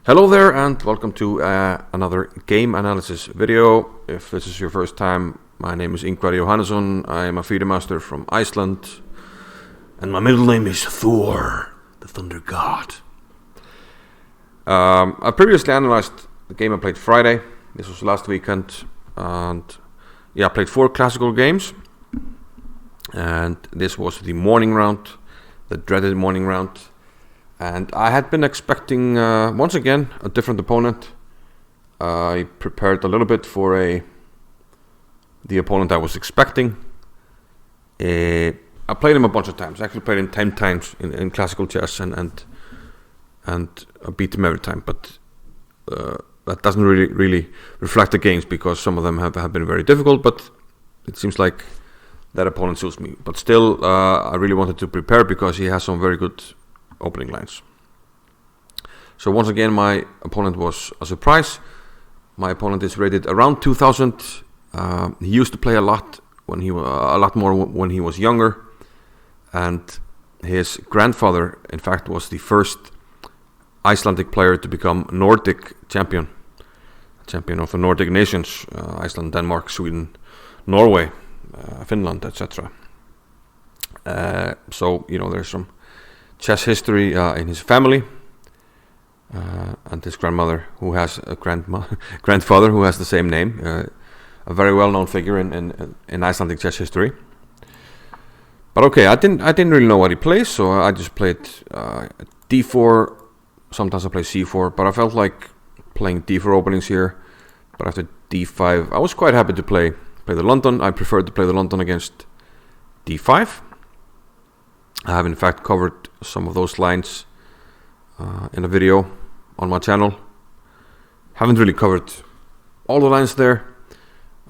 Hello there and welcome to another game analysis video. If this is your first time, my name is Ingvar Johannesson. I am a FIDE master from Iceland and my middle name is Thor, the Thunder God. I previously analyzed the game I played Friday. This was last weekend and I played 4 classical games and this was the morning round, the dreaded morning round. And I had been expecting, once again, a different opponent. I prepared a little bit for the opponent I was expecting. I played him a bunch of times. I actually played him 10 times in classical chess and I beat him every time. But that doesn't really reflect the games because some of them have been very difficult. But it seems like that opponent suits me. But still, I really wanted to prepare because he has some very good opening lines. So once again, my opponent was a surprise. My opponent is rated around 2000. He used to play a lot more when he was younger, and his grandfather, in fact, was the first Icelandic player to become Nordic champion of the Nordic nations: Iceland, Denmark, Sweden, Norway, Finland, etc. So there's some chess history in his family, and his grandmother, who has a grandfather who has the same name, a very well-known figure in Icelandic chess history. But okay, I didn't really know what he plays, so I just played d4. Sometimes I play c4, but I felt like playing d4 openings here. But after d5, I was quite happy to play the London. I preferred to play the London against d5. I have in fact covered some of those lines in a video on my channel. Haven't really covered all the lines there,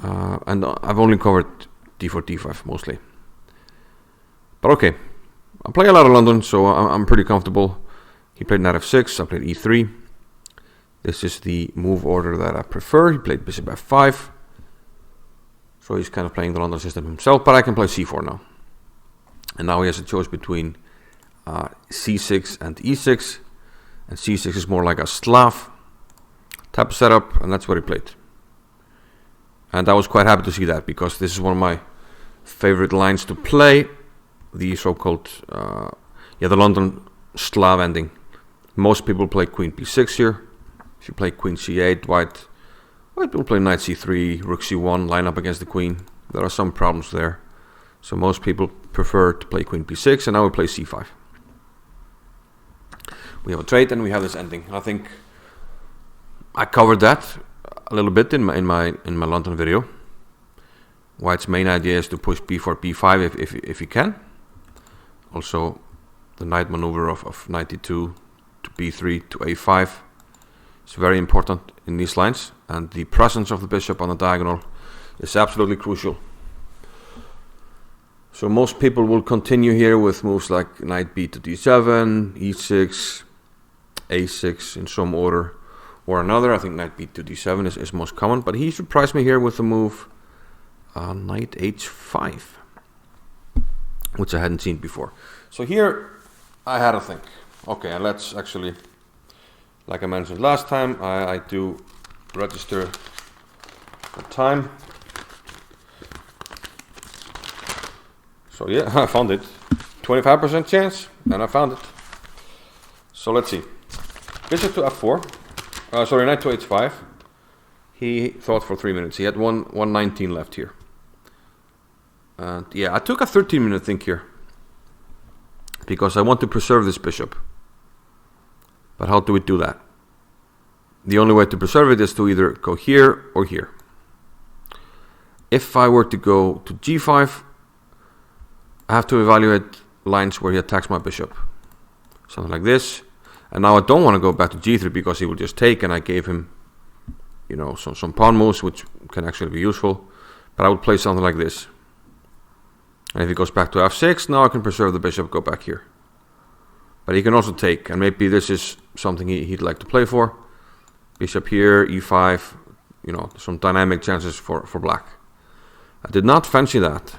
and I've only covered d4, d5 mostly. But okay, I play a lot of London, so I'm pretty comfortable. He played knight f6, I played e3. This is the move order that I prefer. He played bishop f5. So he's kind of playing the London system himself, but I can play c4 now. And now he has a choice between c6 and e6. And c6 is more like a Slav type of setup, and that's what he played. And I was quite happy to see that, because this is one of my favorite lines to play. The so-called, the London Slav ending. Most people play queen b6 here. If you play queen c8, white people play knight c3, rook c1, line up against the queen. There are some problems there. So most people prefer to play queen b6, and now we play c5. We have a trade, and we have this ending. I think I covered that a little bit in my London video. White's main idea is to push b4, b5 if he can. Also, the knight maneuver of knight d2 to b3 to a5 is very important in these lines, and the presence of the bishop on the diagonal is absolutely crucial. So most people will continue here with moves like knight b to d7, e6, a6 in some order or another. I think knight b to d7 is most common, but he surprised me here with the move knight h5, which I hadn't seen before. So here I had to think, okay, and let's actually, like I mentioned last time, I do register the time. So yeah, I found it. 25% chance, and I found it. So let's see. Bishop to f4. Knight to h5. He thought for 3 minutes. He had 119 left here. And I took a 13-minute think here, because I want to preserve this bishop. But how do we do that? The only way to preserve it is to either go here or here. If I were to go to g5, I have to evaluate lines where he attacks my bishop. Something like this. And now I don't want to go back to g3 because he will just take, and I gave him, some pawn moves which can actually be useful. But I would play something like this. And if he goes back to f6, now I can preserve the bishop, go back here. But he can also take, and maybe this is something he'd like to play for. Bishop here, e5, some dynamic chances for black. I did not fancy that.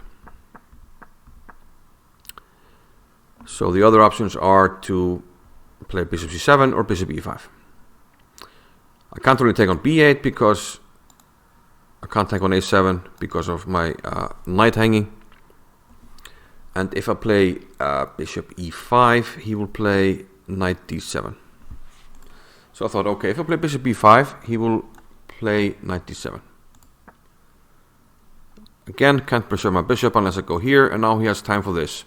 So the other options are to play bishop c7 or bishop e5. I can't really take on b8 because I can't take on a7 because of my knight hanging. And if I play bishop e5, he will play knight d7. So I thought, okay, if I play bishop b5, he will play knight d7. Again, can't preserve my bishop unless I go here, and now he has time for this.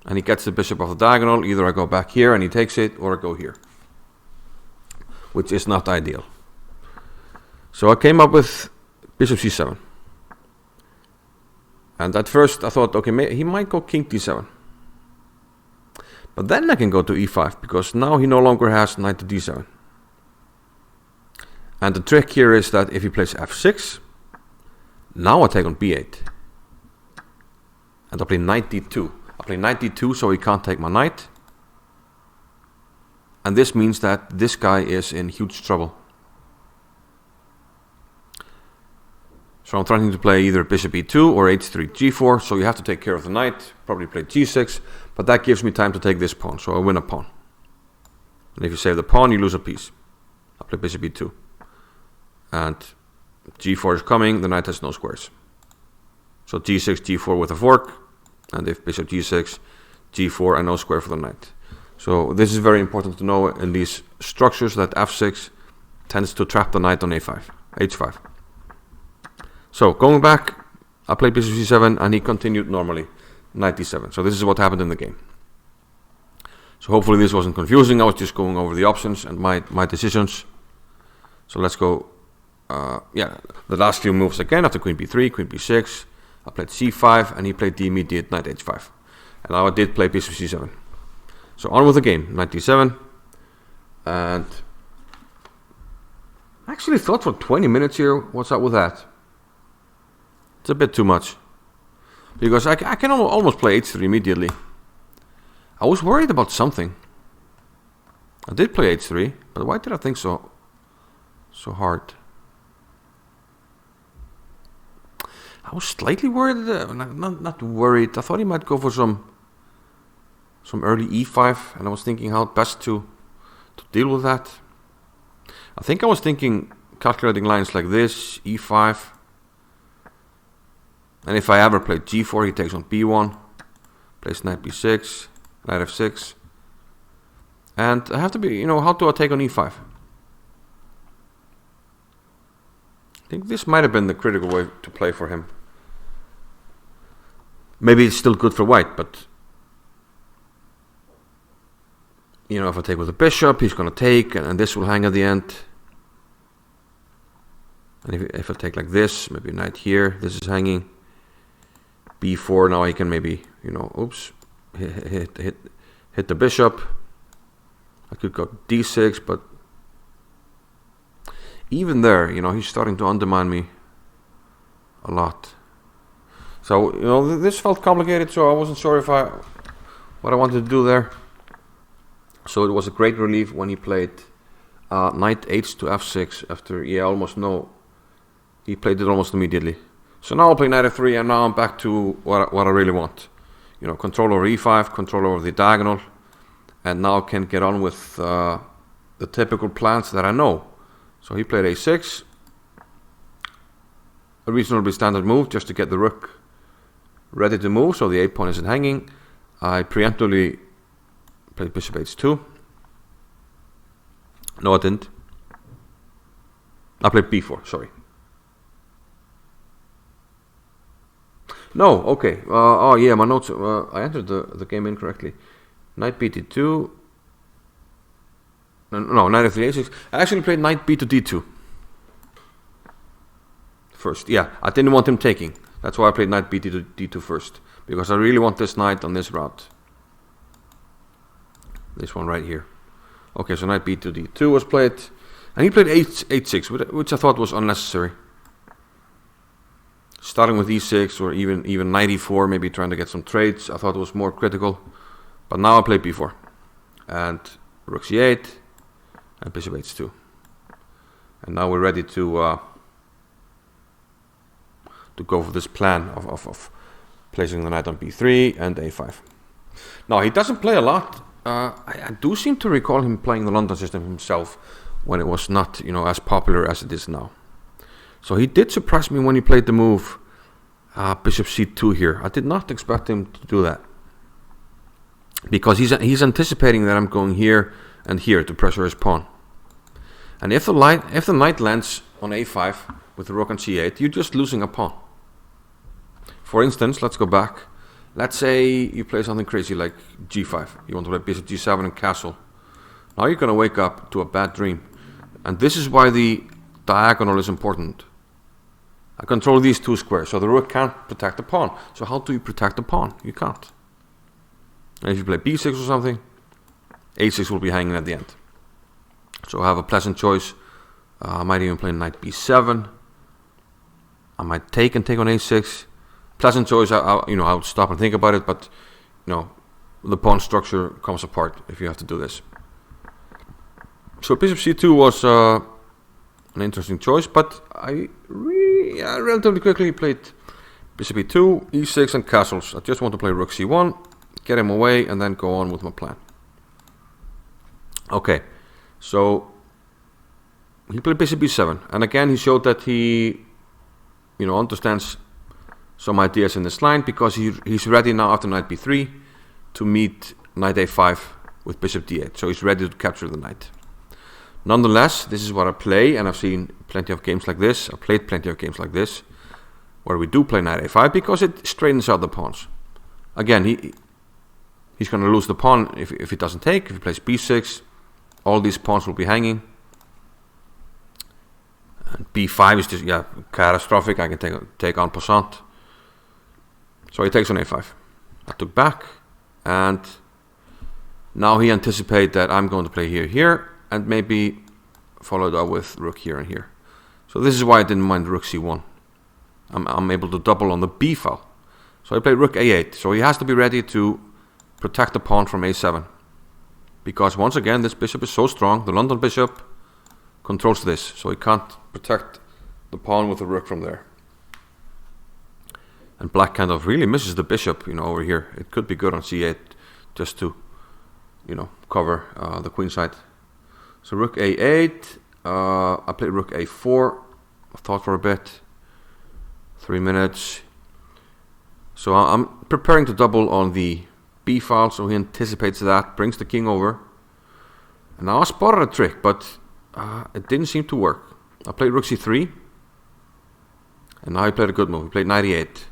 And he gets the bishop off the diagonal. Either I go back here and he takes it, or I go here, which is not ideal. So I came up with bishop c7. And at first I thought, okay, he might go king d7. But then I can go to e5, because now he no longer has knight to d7. And the trick here is that if he plays f6, now I take on b8. And I play knight d2. I play knight d2 so he can't take my knight. And this means that this guy is in huge trouble. So I'm trying to play either bishop e2 or h3 g4, so you have to take care of the knight, probably play g6, but that gives me time to take this pawn, so I win a pawn. And if you save the pawn, you lose a piece. I play bishop e2. And g4 is coming, the knight has no squares. So g6, g4 with a fork, and if bishop g6, g4 and no square for the knight. So this is very important to know in these structures, that f6 tends to trap the knight on a5, h5. So going back, I played bishop c7 and he continued normally, knight d7. So this is what happened in the game. So hopefully this wasn't confusing. I was just going over the options and my decisions. So let's go, the last few moves again after queen b3, queen b6. I played c5 and he played the immediate knight h5. And now I did play bishop c7. So on with the game, knight d7. And I actually thought for 20 minutes here, what's up with that? It's a bit too much. Because I can almost play h3 immediately. I was worried about something. I did play h3, but why did I think so hard? I was slightly worried, not worried. I thought he might go for some early e5, and I was thinking how best to deal with that. I think I was thinking calculating lines like this, e5. And if I ever play g4, he takes on b1, plays knight b6, knight f6. And I have to be, how do I take on e5? I think this might have been the critical way to play for him. Maybe it's still good for white, but if I take with the bishop, he's going to take, and this will hang at the end. And if I take like this, maybe knight here, this is hanging. b4, now I can maybe, oops, hit the bishop. I could go d6, but even there, he's starting to undermine me a lot. So, this felt complicated, so I wasn't sure what I wanted to do there. So it was a great relief when he played knight h to f6 after, he played it almost immediately. So now I'll play knight f3, and now I'm back to what I really want. Control over e5, control over the diagonal, and now can get on with the typical plans that I know. So he played a6, a reasonably standard move just to get the rook ready to move, so the a pawn isn't hanging. I preemptively played bishop h2. No, I didn't. I played b4, sorry. No, okay. My notes. I entered the game incorrectly. Knight b d2. No, knight f3 a6. I actually played knight b to d2 first. Yeah, I didn't want him taking. That's why I played knight b to d2 first, because I really want this knight on this route. This one right here. Okay, so knight b to d2 was played, and he played h6, which I thought was unnecessary. Starting with e6 or even knight e4, maybe trying to get some trades, I thought it was more critical. But now I play b4, and rook c8, and bishop h2. And now we're ready to go for this plan of placing the knight on b3 and a5. Now he doesn't play a lot. I do seem to recall him playing the London system himself when it was not, as popular as it is now. So he did surprise me when he played the move bishop c2 here. I did not expect him to do that, because he's anticipating that I'm going here and here to pressure his pawn. And if the knight lands on a5 with the rook on c8, you're just losing a pawn. For instance, let's go back. Let's say you play something crazy like g5. You want to play bishop g7 and castle. Now you're going to wake up to a bad dream. And this is why the diagonal is important. I control these two squares, so the rook can't protect the pawn. So how do you protect the pawn? You can't. And if you play b6 or something, a6 will be hanging at the end. So I have a pleasant choice. I might even play knight b7. I might take on a6. Pleasant choice. I would stop and think about it, but the pawn structure comes apart if you have to do this. So bishop c2 was an interesting choice, but I relatively quickly played bishop e2, e6, and castles. I just want to play rook c1, get him away, and then go on with my plan. Okay, so he played bishop b7, and again he showed that he, understands some ideas in this line, because he's ready now after knight b3 to meet knight a5 with bishop d8. So he's ready to capture the knight. Nonetheless, this is what I play, and I've seen plenty of games like this. I've played plenty of games like this, where we do play knight a5, because it straightens out the pawns. Again, he's going to lose the pawn if he doesn't take. If he plays b6, all these pawns will be hanging. And b5 is just, catastrophic. I can take en passant. So he takes on a5. I took back, and now he anticipates that I'm going to play here, and maybe followed up with rook here and here. So this is why I didn't mind rook c1. I'm able to double on the b file. So I play rook a8. So he has to be ready to protect the pawn from a7. Because once again, this bishop is so strong. The London bishop controls this. So he can't protect the pawn with the rook from there. And black kind of really misses the bishop, over here. It could be good on c8 just to, cover the queen side. So rook a8, I played rook a4, I thought for a bit, 3 minutes. So I'm preparing to double on the b file, so he anticipates that, brings the king over. And now I spotted a trick, but it didn't seem to work. I played rook c3, and now he played a good move. He played knight e8.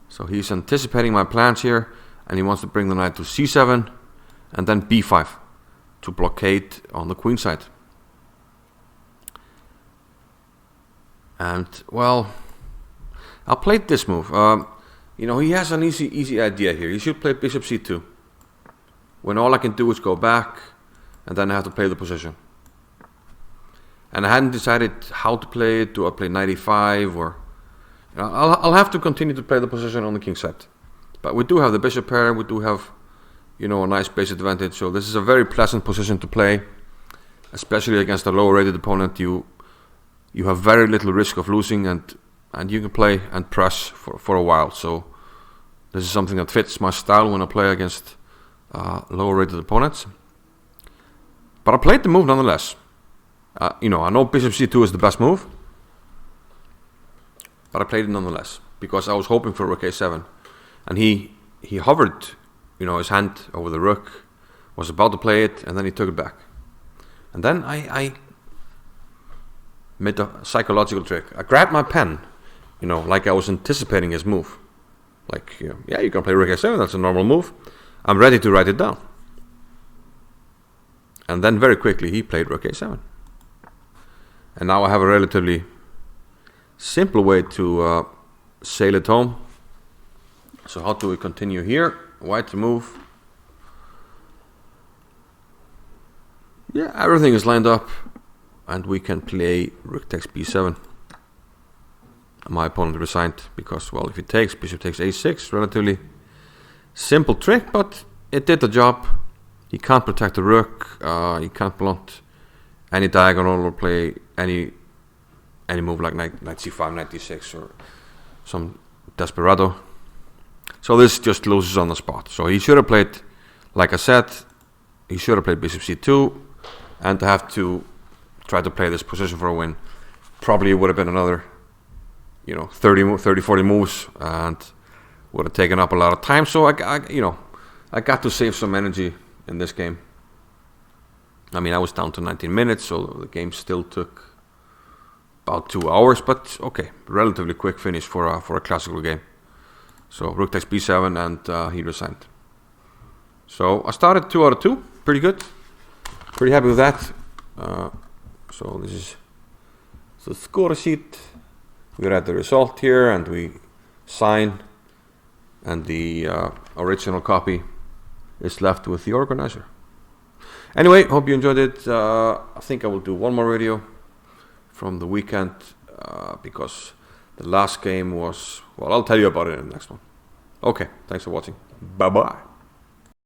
So he's anticipating my plans here, and he wants to bring the knight to c7, and then b5. To blockade on the queen side. And well, I played this move. He has an easy idea here. He should play bishop c2, when all I can do is go back, and then I have to play the position. And I hadn't decided how to play it. Do I play knight e5, or I'll have to continue to play the position on the king side. But we do have the bishop pair. We do have a nice base advantage. So this is a very pleasant position to play, especially against a lower rated opponent. You have very little risk of losing, and you can play and press for a while. So this is something that fits my style when I play against lower rated opponents. But I played the move nonetheless. I know bishop c2 is the best move, but I played it nonetheless, because I was hoping for rook a7, and he hovered his hand over the rook, was about to play it, and then he took it back. And then I made a psychological trick. I grabbed my pen, like I was anticipating his move. Like, you can play rook a7, that's a normal move. I'm ready to write it down. And then very quickly he played rook a7. And now I have a relatively simple way to sail it home. So how do we continue here? White to move. Yeah, everything is lined up, and we can play rook takes b7. My opponent resigned because, well, if he takes, bishop takes a6, relatively simple trick, but it did the job. He can't protect the rook, he can't blunt any diagonal or play any move like knight c5, knight d6, or some desperado. So this just loses on the spot. So he should have played, like I said, he should have played bishop c2, and I have to tried to play this position for a win. Probably would have been another, 30, 40 moves, and would have taken up a lot of time. So I got to save some energy in this game. I mean, I was down to 19 minutes, so the game still took about 2 hours, but okay, relatively quick finish for a classical game. So rook takes b7, and he resigned. So I started 2 out of 2, pretty good. Pretty happy with that. So this is the score sheet. We read the result here, and we sign, and the original copy is left with the organizer. Anyway, hope you enjoyed it. I think I will do one more video from the weekend because the last game was, well, I'll tell you about it in the next one. Okay, thanks for watching. Bye-bye.